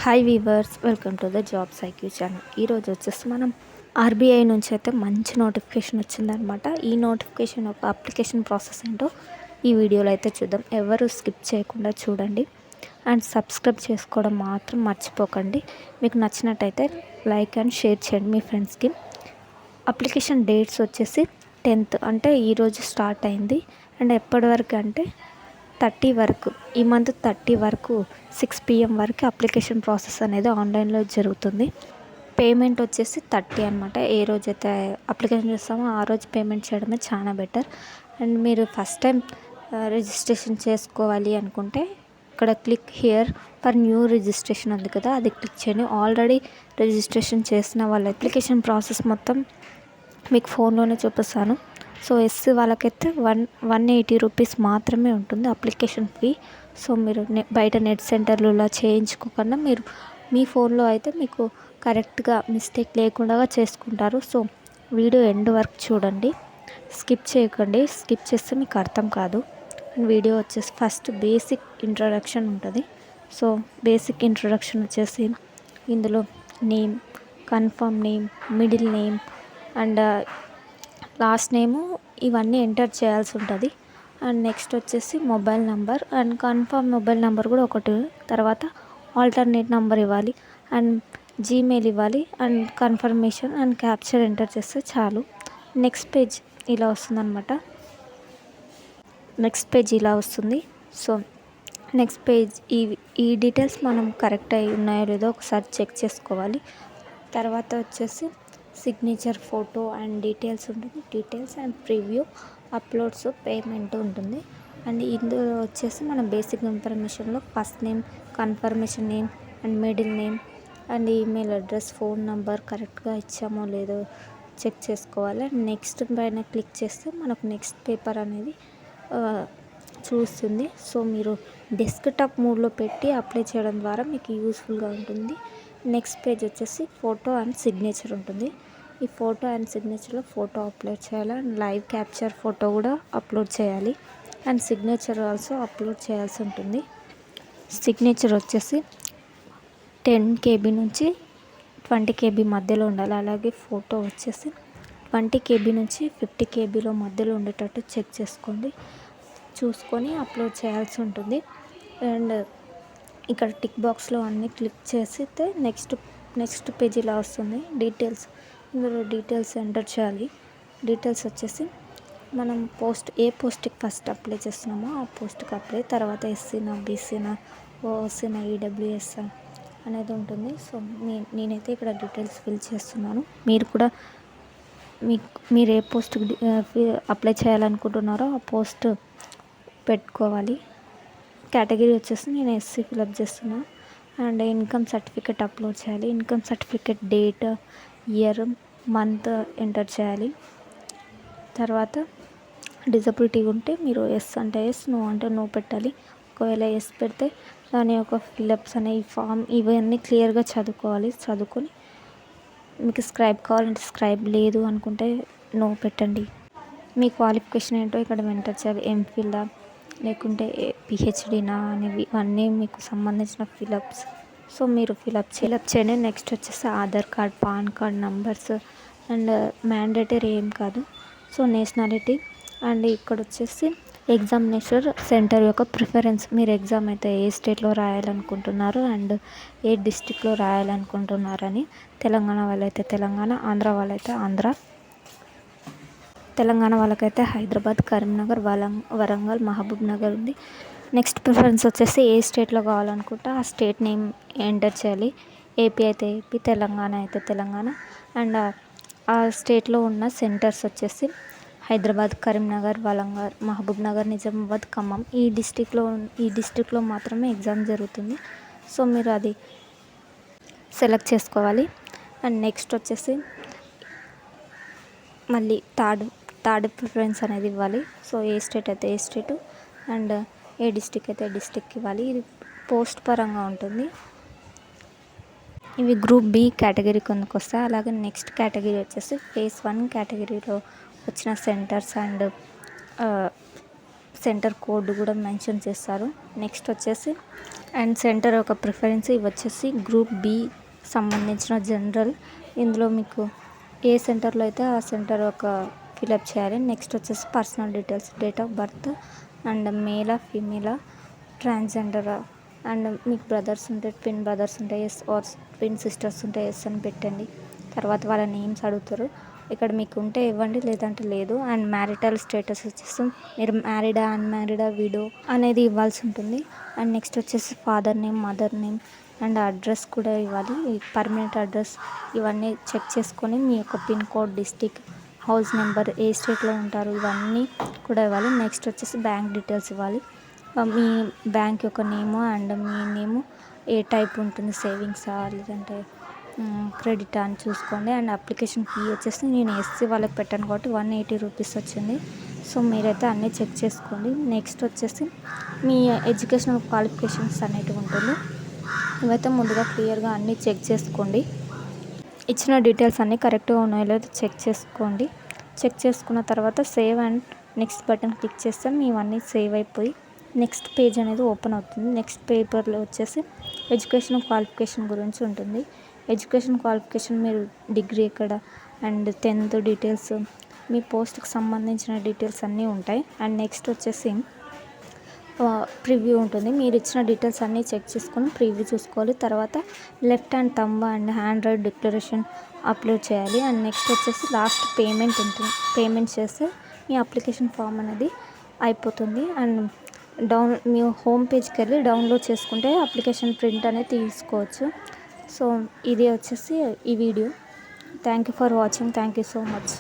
Hi viewers, welcome to the jobs IQ channel. ఈరోజు వచ్చేసి మనం ఆర్బీఐ నుంచి అయితే మంచి నోటిఫికేషన్ వచ్చిందనమాట. ఈ నోటిఫికేషన్ ఒక అప్లికేషన్ ప్రాసెస్ ఏంటో ఈ వీడియోలో అయితే చూద్దాం. ఎవరు స్కిప్ చేయకుండా చూడండి అండ్ సబ్స్క్రైబ్ చేసుకోవడం మాత్రం మర్చిపోకండి. మీకు నచ్చినట్టయితే లైక్ అండ్ షేర్ చేయండి మీ ఫ్రెండ్స్కి. అప్లికేషన్ డేట్స్ వచ్చేసి 10th అంటే ఈరోజు స్టార్ట్ అయింది. అండ్ ఎప్పటి వరకు అంటే 30 వరకు, ఈ మంత్ 30 వరకు 6 PM వరకు అప్లికేషన్ ప్రాసెస్ అనేది ఆన్లైన్లో జరుగుతుంది. పేమెంట్ వచ్చేసి 30 అనమాట. ఏ రోజైతే అప్లికేషన్ చేస్తామో ఆ రోజు పేమెంట్ చేయడమే చాలా బెటర్. అండ్ మీరు ఫస్ట్ టైం రిజిస్ట్రేషన్ చేసుకోవాలి అనుకుంటే ఇక్కడ click here for new registration ఉంది కదా, అది క్లిక్ చేయండి. ఆల్రెడీ రిజిస్ట్రేషన్ చేసిన వాళ్ళ అప్లికేషన్ ప్రాసెస్ మొత్తం మీకు ఫోన్లోనే చూపిస్తాను. సో ఎస్సీ వాళ్ళకైతే 180 రూపీస్ మాత్రమే ఉంటుంది అప్లికేషన్ ఫీ. సో మీరు బయట నెట్ సెంటర్లలో చేయించుకోకుండా మీరు మీ ఫోన్లో అయితే మీకు కరెక్ట్గా మిస్టేక్ లేకుండా చేసుకుంటారు. సో వీడియో ఎండ్ వరకు చూడండి, స్కిప్ చేయకండి. స్కిప్ చేస్తే మీకు అర్థం కాదు. వీడియో వచ్చేసి ఫస్ట్ బేసిక్ ఇంట్రొడక్షన్ ఉంటుంది. సో బేసిక్ ఇంట్రొడక్షన్ వచ్చేసి ఇందులో name, confirm name, middle name and last నేము ఇవన్నీ ఎంటర్ చేయాల్సి ఉంటుంది. అండ్ నెక్స్ట్ వచ్చేసి mobile number and confirm mobile number కూడా ఒకటి, తర్వాత ఆల్టర్నేట్ నెంబర్ ఇవ్వాలి అండ్ జీమెయిల్ ఇవ్వాలి and confirmation and capture enter చేస్తే చాలు. నెక్స్ట్ పేజ్ ఇలా వస్తుందన్నమాట. నెక్స్ట్ పేజ్ ఇలా వస్తుంది. సో నెక్స్ట్ పేజ్ ఈ డీటెయిల్స్ మనం కరెక్ట్ అయి ఉన్నాయో లేదో ఒకసారి చెక్ చేసుకోవాలి. తర్వాత వచ్చేసి సిగ్నేచర్, ఫోటో అండ్ డీటెయిల్స్ ఉంటుంది. Details and preview, uploads, payment ఉంటుంది. అండ్ ఇందులో వచ్చేసి మన బేసిక్ ఇన్ఫర్మేషన్లో first name, confirmation name and middle name and email address, phone number కరెక్ట్గా ఇచ్చామో లేదో చెక్ చేసుకోవాలి. అండ్ నెక్స్ట్ పైన క్లిక్ చేస్తే మనకు నెక్స్ట్ పేపర్ అనేది చూస్తుంది. సో మీరు డెస్క్టాప్ మోడ్లో పెట్టి అప్లై చేయడం ద్వారా మీకు యూస్ఫుల్గా ఉంటుంది. నెక్స్ట్ పేజ్ వచ్చేసి ఫోటో అండ్ సిగ్నేచర్ ఉంటుంది. ఈ ఫోటో అండ్ సిగ్నేచర్లో ఫోటో అప్లోడ్ చేయాలి అండ్ లైవ్ క్యాప్చర్ ఫోటో కూడా అప్లోడ్ చేయాలి అండ్ సిగ్నేచర్ ఆల్సో అప్లోడ్ చేయాల్సి ఉంటుంది. సిగ్నేచర్ వచ్చేసి 10 KB నుంచి 20 KB మధ్యలో ఉండాలి. అలాగే ఫోటో వచ్చేసి 20 KB నుంచి 50 KBలో మధ్యలో ఉండేటట్టు చెక్ చేసుకోండి, చూసుకొని అప్లోడ్ చేయాల్సి ఉంటుంది. అండ్ ఇక్కడ టిక్ బాక్స్లో అన్నీ క్లిక్ చేస్తే నెక్స్ట్ పేజ్ ఇలా వస్తుంది. డీటెయిల్స్, ఇందులో డీటెయిల్స్ ఎంటర్ చేయాలి. డీటెయిల్స్ వచ్చేసి మనం ఏ పోస్ట్కి ఫస్ట్ అప్లై చేస్తున్నామో ఆ పోస్ట్కి అప్లై, తర్వాత ఎస్సీనా, బీసీనా, ఓసీనా, ఈడబ్ల్యూఎస్ అనేది ఉంటుంది. సో నేనైతే ఇక్కడ డీటెయిల్స్ ఫిల్ చేస్తున్నాను. మీరు కూడా మీరు ఏ పోస్ట్కి అప్లై చేయాలనుకుంటున్నారో ఆ పోస్ట్ పెట్టుకోవాలి. కేటగిరీ వచ్చేసి నేను ఎస్సీ ఫిలప్ చేస్తున్నాను. అండ్ ఇన్కమ్ సర్టిఫికేట్ అప్లోడ్ చేయాలి. Income certificate date, year, month enter చేయాలి. తర్వాత డిజబిలిటీ ఉంటే మీరు ఎస్ అంటే ఎస్, నో అంటే నో పెట్టాలి. ఒకవేళ ఎస్ పెడితే దాని యొక్క ఫిలప్స్ అనే ఈ ఫామ్ ఇవన్నీ క్లియర్గా చదువుకొని మీకు స్క్రైబ్ కావాలంటే స్క్రైబ్, లేదు అనుకుంటే నో పెట్టండి. మీ క్వాలిఫికేషన్ ఏంటో ఇక్కడ ఎంటర్ చేయాలి. ఎంఫిల్లా లేకుంటే పిహెచ్డీనా అనేవి అన్నీ మీకు సంబంధించిన ఫిలప్స్. సో మీరు ఫిలప్ చేయండి. నెక్స్ట్ వచ్చేసి Aadhaar card, pan card numbers and mandatory ఏం కాదు. సో నేషనాలిటీ అండ్ ఇక్కడ వచ్చేసి ఎగ్జామినేషన్ సెంటర్ యొక్క ప్రిఫరెన్స్, మీరు ఎగ్జామ్ అయితే ఏ స్టేట్లో రాయాలనుకుంటున్నారు అండ్ ఏ డిస్టిక్లో రాయాలనుకుంటున్నారని. తెలంగాణ వాళ్ళైతే తెలంగాణ, ఆంధ్ర వాళ్ళైతే ఆంధ్ర. తెలంగాణ వాళ్ళకైతే హైదరాబాద్, కరీంనగర్, వరంగల్, మహబూబ్ నగర్ ఉంది. నెక్స్ట్ ప్రిఫరెన్స్ వచ్చేసి ఏ స్టేట్లో కావాలనుకుంటే ఆ స్టేట్ నేమ్ ఎంటర్ చేయాలి. ఏపీ అయితే ఏపీ, తెలంగాణ అయితే తెలంగాణ. అండ్ ఆ స్టేట్లో ఉన్న సెంటర్స్ వచ్చేసి హైదరాబాద్, కరీంనగర్, వరంగల్, మహబూబ్ నగర్, నిజామాబాద్, ఖమ్మం. ఈ డిస్టిక్లో మాత్రమే ఎగ్జామ్ జరుగుతుంది. సో మీరు అది సెలెక్ట్ చేసుకోవాలి. అండ్ నెక్స్ట్ వచ్చేసి మళ్ళీ థర్డ్ ప్రిఫరెన్స్ అనేది ఇవ్వాలి. సో ఏ స్టేట్ అయితే ఏ స్టేటు అండ్ ఏ డిస్టిక్ అయితే డిస్టిక్ ఇవ్వాలి. ఇది పోస్ట్ పరంగా ఉంటుంది. ఇవి గ్రూప్ బి కేటగిరీ కిందకు వస్తాయి. అలాగే నెక్స్ట్ కేటగిరీ వచ్చేసి ఫేజ్ 1 కేటగిరీలో వచ్చిన సెంటర్స్ అండ్ సెంటర్ కోడ్ కూడా మెన్షన్ చేస్తారు. నెక్స్ట్ వచ్చేసి అండ్ సెంటర్ ఒక ప్రిఫరెన్స్. ఇవి వచ్చేసి గ్రూప్ బి సంబంధించిన జనరల్. ఇందులో మీకు ఏ సెంటర్లో అయితే ఆ సెంటర్ ఒక ఫిలప్ చేయాలి. నెక్స్ట్ వచ్చేసి personal details, date of birth and మేలా ఫీమేలా, ట్రాన్స్జెండరా, అండ్ మీకు బ్రదర్స్ ఉంటే ట్విన్ బ్రదర్స్ ఉంటే ఎస్, ఆర్ ట్విన్ సిస్టర్స్ ఉంటే ఎస్ అని పెట్టండి. తర్వాత వాళ్ళ నేమ్స్ అడుగుతారు. ఇక్కడ మీకు ఉంటే ఇవ్వండి, లేదంటే లేదు. అండ్ మ్యారిటల్ స్టేటస్ వచ్చేసి మీరు మ్యారీడా, అన్మ్యారీడా, విడో అనేది ఇవ్వాల్సి ఉంటుంది. అండ్ నెక్స్ట్ వచ్చేసి father name, mother name and address కూడా ఇవ్వాలి. పర్మనెంట్ అడ్రస్ ఇవన్నీ చెక్ చేసుకొని మీ యొక్క pin code, district, house number, ఏ స్టేట్లో ఉంటారు ఇవన్నీ కూడా ఇవ్వాలి. నెక్స్ట్ వచ్చేసి బ్యాంక్ డీటెయిల్స్ ఇవ్వాలి. మీ బ్యాంక్ యొక్క name and me name A type ఉంటుంది, సేవింగ్సా లేదంటే క్రెడిట్ అని చూసుకోండి. అండ్ అప్లికేషన్ ఫీ వచ్చేసి నేను ఎస్సీ వాళ్ళకి పెట్టాను కాబట్టి 180 రూపీస్ వచ్చింది. సో మీరైతే అన్నీ చెక్ చేసుకోండి. నెక్స్ట్ వచ్చేసి మీ ఎడ్యుకేషనల్ క్వాలిఫికేషన్స్ అనేటివి ఉంటుంది. ఇవైతే ముందుగా క్లియర్గా అన్నీ చెక్ చేసుకోండి. ఇచ్చిన డీటెయిల్స్ అన్నీ కరెక్ట్గా ఉన్నాయో లేదో చెక్ చేసుకోండి. చెక్ చేసుకున్న తర్వాత save and next button click చేస్తే మీవన్నీ సేవ్ అయిపోయి నెక్స్ట్ పేజ్ అనేది ఓపెన్ అవుతుంది. నెక్స్ట్ పేపర్లో వచ్చేసి ఎడ్యుకేషనల్ క్వాలిఫికేషన్ గురించి ఉంటుంది. ఎడ్యుకేషన్ క్వాలిఫికేషన్ మీరు డిగ్రీ ఎక్కడ అండ్ 10th డీటెయిల్స్, మీ పోస్ట్కి సంబంధించిన డీటెయిల్స్ అన్నీ ఉంటాయి. అండ్ నెక్స్ట్ వచ్చేసి ప్రివ్యూ ఉంటుంది. మీరు ఇచ్చిన డీటెయిల్స్ అన్నీ చెక్ చేసుకొని ప్రివ్యూ చూసుకోవాలి. తర్వాత left hand thumb and hand right declaration upload చేయాలి. అండ్ నెక్స్ట్ వచ్చేసి లాస్ట్ పేమెంట్ ఉంటుంది. పేమెంట్ చేస్తే మీ అప్లికేషన్ ఫామ్ అనేది అయిపోతుంది. అండ్ మీ హోమ్ పేజ్కి వెళ్ళి డౌన్లోడ్ చేసుకుంటే అప్లికేషన్ ప్రింట్ అనేది తీసుకోవచ్చు. సో ఇది వచ్చేసి ఈ video. Thank you for watching. Thank you so much.